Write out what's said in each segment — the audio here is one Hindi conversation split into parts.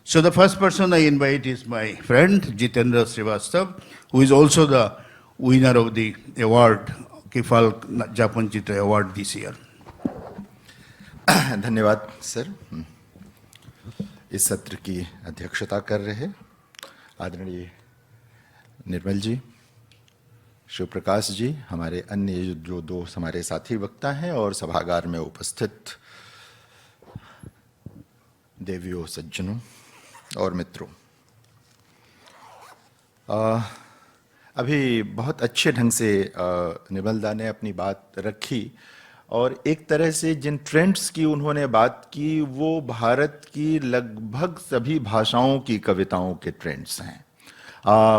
So the first person I invite is my friend Jitendra Srivastav, who is also the winner of the award, Kefal Japan Chitra Award this year. धन्यवाद सर। इस सत्र की अध्यक्षता कर रहे आदरणीय निर्मल जी, शिव प्रकाश जी, हमारे अन्य जो दो हमारे साथी वक्ता हैं और सभागार में उपस्थित देवियों, सज्जनों और मित्रों। अभी बहुत अच्छे ढंग से निर्मलदा ने अपनी बात रखी और एक तरह से जिन ट्रेंड्स की उन्होंने बात की वो भारत की लगभग सभी भाषाओं की कविताओं के ट्रेंड्स हैं।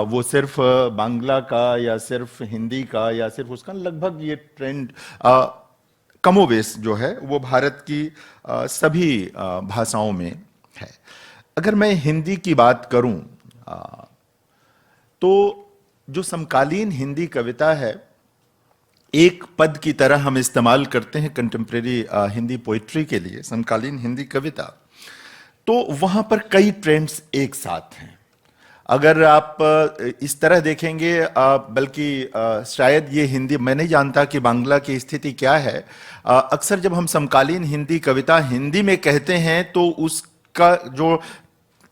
वो सिर्फ बांग्ला का या सिर्फ हिंदी का या सिर्फ उसका, लगभग ये ट्रेंड कमोबेश जो है वो भारत की सभी भाषाओं में है। अगर मैं हिंदी की बात करूं तो जो समकालीन हिंदी कविता है, एक पद की तरह हम इस्तेमाल करते हैं कंटेम्प्रेरी हिंदी पोइट्री के लिए, समकालीन हिंदी कविता, तो वहां पर कई ट्रेंड्स एक साथ हैं। अगर आप इस तरह देखेंगे, बल्कि शायद ये हिंदी, मैं नहीं जानता कि बांग्ला की स्थिति क्या है। अक्सर जब हम समकालीन हिंदी कविता हिंदी में कहते हैं तो उसका जो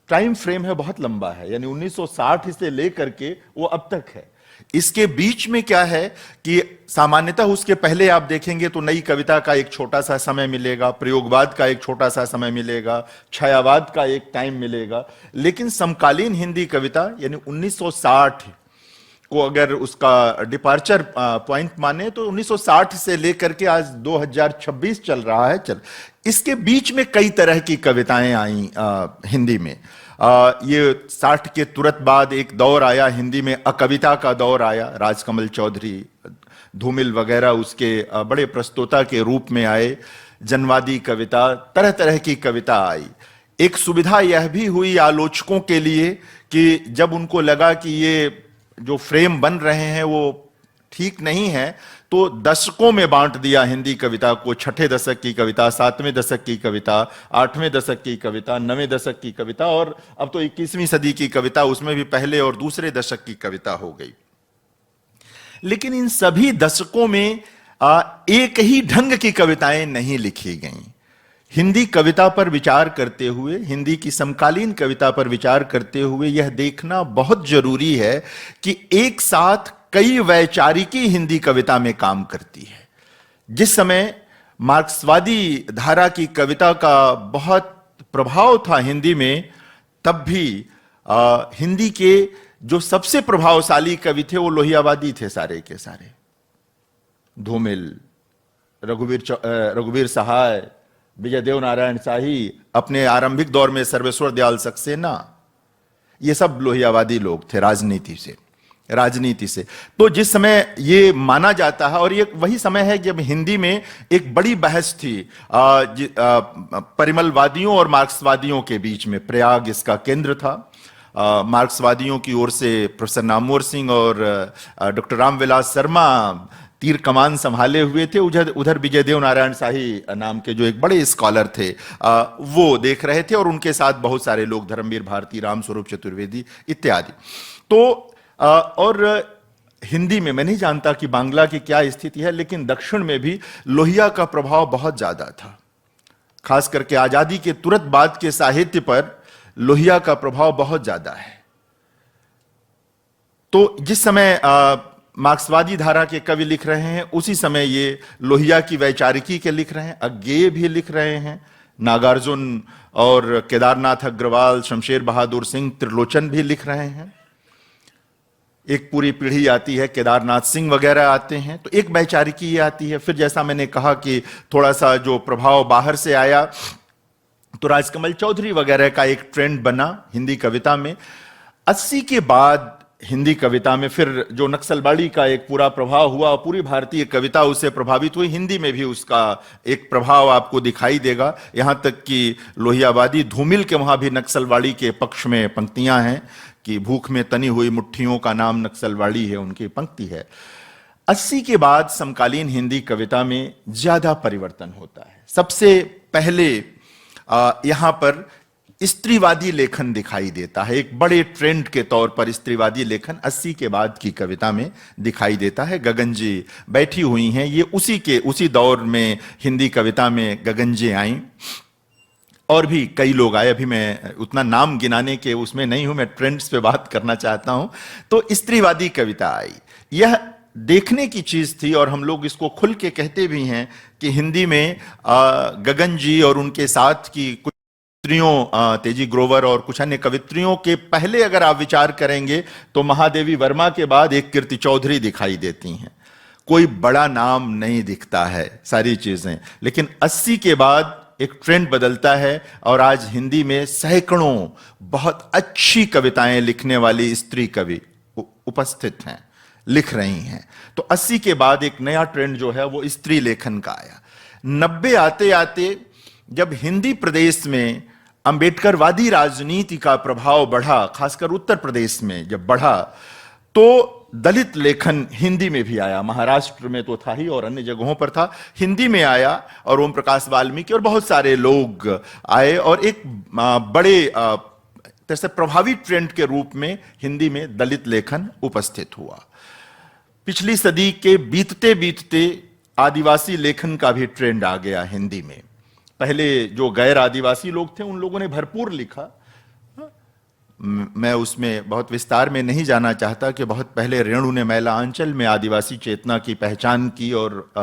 टाइम फ्रेम है बहुत लंबा है, यानी 1960 से लेकर के वो अब तक है। इसके बीच में क्या है कि सामान्यतः उसके पहले आप देखेंगे तो नई कविता का एक छोटा सा समय मिलेगा, प्रयोगवाद का एक छोटा सा समय मिलेगा, छायावाद का एक टाइम मिलेगा। लेकिन समकालीन हिंदी कविता यानी 1960 को अगर उसका डिपार्चर पॉइंट माने तो 1960 से लेकर के आज 2026 चल रहा है। इसके बीच में कई तरह की कविताएं आई हिंदी में। ये 60 के तुरंत बाद एक दौर आया हिंदी में, अकविता का दौर आया। राजकमल चौधरी, धूमिल वगैरह उसके बड़े प्रस्तोता के रूप में आए। जनवादी कविता, तरह तरह की कविता आई। एक सुविधा यह भी हुई आलोचकों के लिए कि जब उनको लगा कि ये जो फ्रेम बन रहे हैं वो ठीक नहीं है, तो दशकों में बांट दिया हिंदी कविता को। छठे दशक की कविता, सातवें दशक की कविता, आठवें दशक की कविता, नवें दशक की कविता, और अब तो 21वीं सदी की कविता, उसमें भी पहले और दूसरे दशक की कविता हो गई। लेकिन इन सभी दशकों में एक ही ढंग की कविताएं नहीं लिखी गईं। हिंदी कविता पर विचार करते हुए, हिंदी की समकालीन कविता पर विचार करते हुए यह देखना बहुत जरूरी है कि एक साथ कई वैचारिकी हिंदी कविता में काम करती है। जिस समय मार्क्सवादी धारा की कविता का बहुत प्रभाव था हिंदी में, तब भी हिंदी के जो सबसे प्रभावशाली कवि थे वो लोहियावादी थे सारे के सारे। धूमिल, रघुवीर सहाय, विजयदेव नारायण शाही, अपने आरंभिक दौर में सर्वेश्वर दयाल सक्सेना, ये सब लोहियावादी लोग थे राजनीति से। तो जिस समय ये माना जाता है, और ये वही समय है जब हिंदी में एक बड़ी बहस थी परिमलवादियों और मार्क्सवादियों के बीच में। प्रयाग इसका केंद्र था। मार्क्सवादियों की ओर से प्रोफेसर नामवर सिंह और डॉक्टर रामविलास शर्मा तीर कमान संभाले हुए थे। उधर विजयदेव नारायण शाही नाम के जो एक बड़े स्कॉलर थे वो देख रहे थे, और उनके साथ बहुत सारे लोग, धर्मवीर भारती, रामस्वरूप चतुर्वेदी इत्यादि। तो और हिंदी में मैं नहीं जानता कि बांग्ला की क्या स्थिति है, लेकिन दक्षिण में भी लोहिया का प्रभाव बहुत ज्यादा था। खास करके आजादी के तुरंत बाद के साहित्य पर लोहिया का प्रभाव बहुत ज्यादा है। तो जिस समय मार्क्सवादी धारा के कवि लिख रहे हैं, उसी समय ये लोहिया की वैचारिकी के लिख रहे हैं, अज्ञेय भी लिख रहे हैं। नागार्जुन और केदारनाथ अग्रवाल, शमशेर बहादुर सिंह, त्रिलोचन भी लिख रहे हैं। एक पूरी पीढ़ी आती है, केदारनाथ सिंह वगैरह आते हैं, तो एक वैचारिकी आती है। फिर जैसा मैंने कहा कि थोड़ा सा जो प्रभाव बाहर से आया, तो राजकमल चौधरी वगैरह का एक ट्रेंड बना हिंदी कविता में। 80 के बाद हिंदी कविता में फिर जो नक्सलबाड़ी का एक पूरा प्रभाव हुआ, पूरी भारतीय कविता उससे प्रभावित हुई। हिंदी में भी उसका एक प्रभाव आपको दिखाई देगा। यहां तक कि लोहियावादी धूमिल के वहां भी नक्सलबाड़ी के पक्ष में पंक्तियां हैं कि भूख में तनी हुई मुट्ठियों का नाम नक्सलबाड़ी है, उनकी पंक्ति है। 80 के बाद समकालीन हिंदी कविता में ज्यादा परिवर्तन होता है। सबसे पहले यहां पर स्त्रीवादी लेखन दिखाई देता है। एक बड़े ट्रेंड के तौर पर स्त्रीवादी लेखन 80 के बाद की कविता में दिखाई देता है। गगन जी बैठी हुई हैं, ये उसी दौर में हिंदी कविता में गगन जी आई, और भी कई लोग आए। अभी मैं उतना नाम गिनाने के उसमें नहीं हूं, मैं ट्रेंड्स पे बात करना चाहता हूं। तो स्त्रीवादी कविता आई, यह देखने की चीज थी, और हम लोग इसको खुल के कहते भी हैं कि हिंदी में गगन जी और उनके साथ की कुछ कवित्रियों, तेजी ग्रोवर और कुछ अन्य कवित्रियों के पहले अगर आप विचार करेंगे तो महादेवी वर्मा के बाद एक कीर्ति चौधरी दिखाई देती हैं। कोई बड़ा नाम नहीं दिखता है सारी चीजें, लेकिन 80 के बाद एक ट्रेंड बदलता है और आज हिंदी में सैकड़ों बहुत अच्छी कविताएं लिखने वाली स्त्री कवि उपस्थित हैं, लिख रही हैं। तो 80 के बाद एक नया ट्रेंड जो है वो स्त्री लेखन का आया। 90 आते आते जब हिंदी प्रदेश में अंबेडकरवादी राजनीति का प्रभाव बढ़ा, खासकर उत्तर प्रदेश में जब बढ़ा, तो दलित लेखन हिंदी में भी आया। महाराष्ट्र में तो था ही और अन्य जगहों पर था, हिंदी में आया, और ओम प्रकाश वाल्मीकि और बहुत सारे लोग आए, और एक बड़े तरह से प्रभावी ट्रेंड के रूप में हिंदी में दलित लेखन उपस्थित हुआ। पिछली सदी के बीतते बीतते आदिवासी लेखन का भी ट्रेंड आ गया हिंदी में। पहले जो गैर आदिवासी लोग थे उन लोगों ने भरपूर लिखा, मैं उसमें बहुत विस्तार में नहीं जाना चाहता कि बहुत पहले रेणु ने मैला अंचल में आदिवासी चेतना की पहचान की और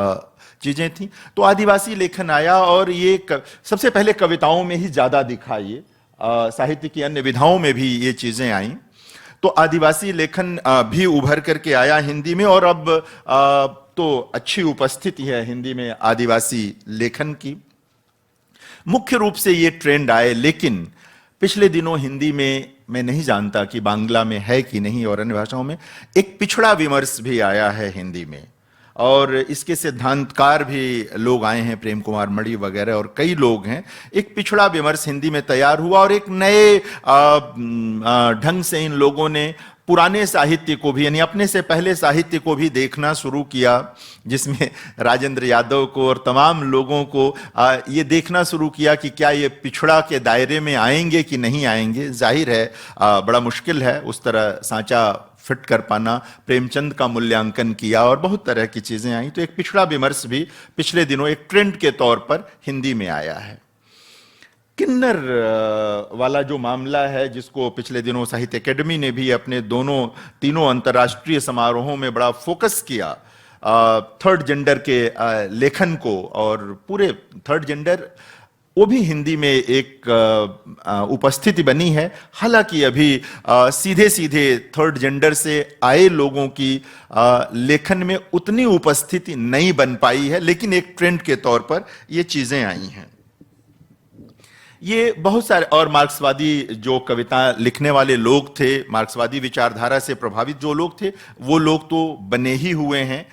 चीजें थी। तो आदिवासी लेखन आया, और ये सबसे पहले कविताओं में ही ज्यादा दिखा, ये साहित्य की अन्य विधाओं में भी ये चीजें आई। तो आदिवासी लेखन भी उभर करके आया हिंदी में, और अब तो अच्छी उपस्थिति है हिंदी में आदिवासी लेखन की। मुख्य रूप से ये ट्रेंड आए, लेकिन पिछले दिनों हिंदी में, मैं नहीं जानता कि बांग्ला में है कि नहीं और अन्य भाषाओं में, एक पिछड़ा विमर्श भी आया है हिंदी में, और इसके सिद्धांतकार भी लोग आए हैं, प्रेम कुमार मणि वगैरह और कई लोग हैं। एक पिछड़ा विमर्श हिंदी में तैयार हुआ, और एक नए ढंग से इन लोगों ने पुराने साहित्य को भी, यानी अपने से पहले साहित्य को भी देखना शुरू किया, जिसमें राजेंद्र यादव को और तमाम लोगों को ये देखना शुरू किया कि क्या ये पिछड़ा के दायरे में आएंगे कि नहीं आएंगे। जाहिर है बड़ा मुश्किल है उस तरह सांचा फिट कर पाना। प्रेमचंद का मूल्यांकन किया और बहुत तरह की चीजें आई। तो एक पिछड़ा विमर्श भी पिछले दिनों एक ट्रेंड के तौर पर हिंदी में आया है। किन्नर वाला जो मामला है, जिसको पिछले दिनों साहित्य अकेडमी ने भी अपने तीनों अंतर्राष्ट्रीय समारोहों में बड़ा फोकस किया, थर्ड जेंडर के लेखन को, और पूरे थर्ड जेंडर वो भी हिंदी में एक उपस्थिति बनी है। हालांकि अभी सीधे सीधे थर्ड जेंडर से आए लोगों की लेखन में उतनी उपस्थिति नहीं बन पाई है, लेकिन एक ट्रेंड के तौर पर ये चीजें आई हैं। ये बहुत सारे और मार्क्सवादी जो कविता लिखने वाले लोग थे, मार्क्सवादी विचारधारा से प्रभावित जो लोग थे, वो लोग तो बने ही हुए हैं।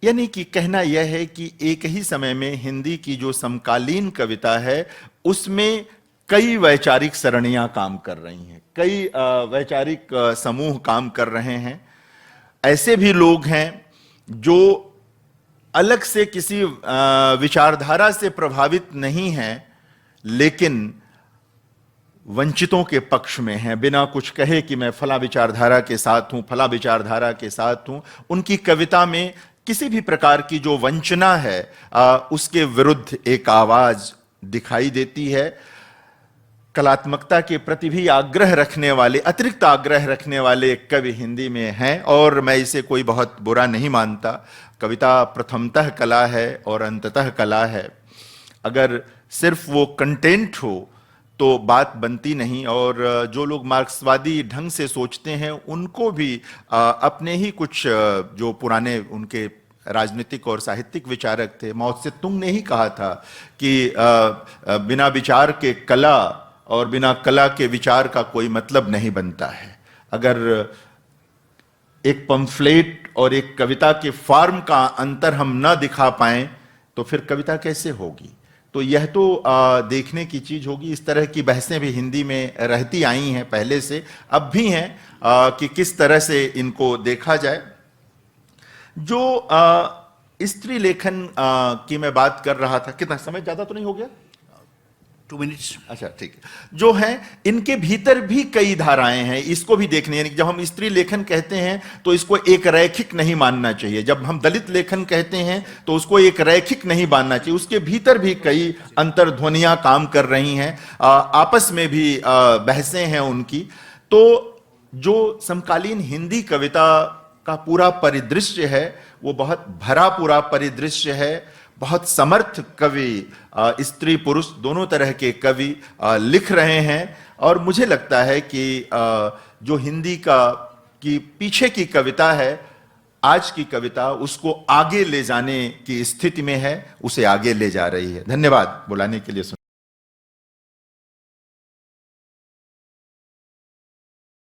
यानी कि कहना यह है कि एक ही समय में हिंदी की जो समकालीन कविता है उसमें कई वैचारिक सरणियां काम कर रही हैं, कई वैचारिक समूह काम कर रहे हैं। ऐसे भी लोग हैं जो अलग से किसी विचारधारा से प्रभावित नहीं हैं, लेकिन वंचितों के पक्ष में हैं, बिना कुछ कहे कि मैं फला विचारधारा के साथ हूं, फला विचारधारा के साथ हूं। उनकी कविता में किसी भी प्रकार की जो वंचना है उसके विरुद्ध एक आवाज दिखाई देती है। कलात्मकता के प्रति भी आग्रह रखने वाले, अतिरिक्त आग्रह रखने वाले कवि हिंदी में हैं, और मैं इसे कोई बहुत बुरा नहीं मानता। कविता प्रथमतः कला है और अंततः कला है। अगर सिर्फ वो कंटेंट हो तो बात बनती नहीं। और जो लोग मार्क्सवादी ढंग से सोचते हैं उनको भी अपने ही कुछ जो पुराने उनके राजनीतिक और साहित्यिक विचारक थे, माओ त्से तुंग ने ही कहा था कि बिना विचार के कला और बिना कला के विचार का कोई मतलब नहीं बनता है। अगर एक पंफलेट और एक कविता के फॉर्म का अंतर हम न दिखा पाएं तो फिर कविता कैसे होगी? तो यह तो देखने की चीज होगी। इस तरह की बहसें भी हिंदी में रहती आई हैं पहले से, अब भी हैं कि किस तरह से इनको देखा जाए। जो स्त्री लेखन की मैं बात कर रहा था, कितना समय, ज्यादा तो नहीं हो गया? 2 minutes. अच्छा ठीक है। जो है इनके भीतर भी कई धाराएं हैं, इसको भी देखनी है। जब हम स्त्री लेखन कहते हैं तो इसको एक रैखिक नहीं मानना चाहिए, जब हम दलित लेखन कहते हैं तो उसको एक रैखिक नहीं मानना चाहिए। उसके भीतर भी कई अंतर्ध्वनियां काम कर रही हैं, आपस में भी बहसें हैं उनकी। तो जो समकालीन हिंदी कविता का पूरा परिदृश्य है वो बहुत भरा पूरा परिदृश्य है। बहुत समर्थ कवि, स्त्री पुरुष दोनों तरह के कवि लिख रहे हैं, और मुझे लगता है कि जो हिंदी की पीछे की कविता है, आज की कविता उसको आगे ले जाने की स्थिति में है, उसे आगे ले जा रही है। धन्यवाद बुलाने के लिए।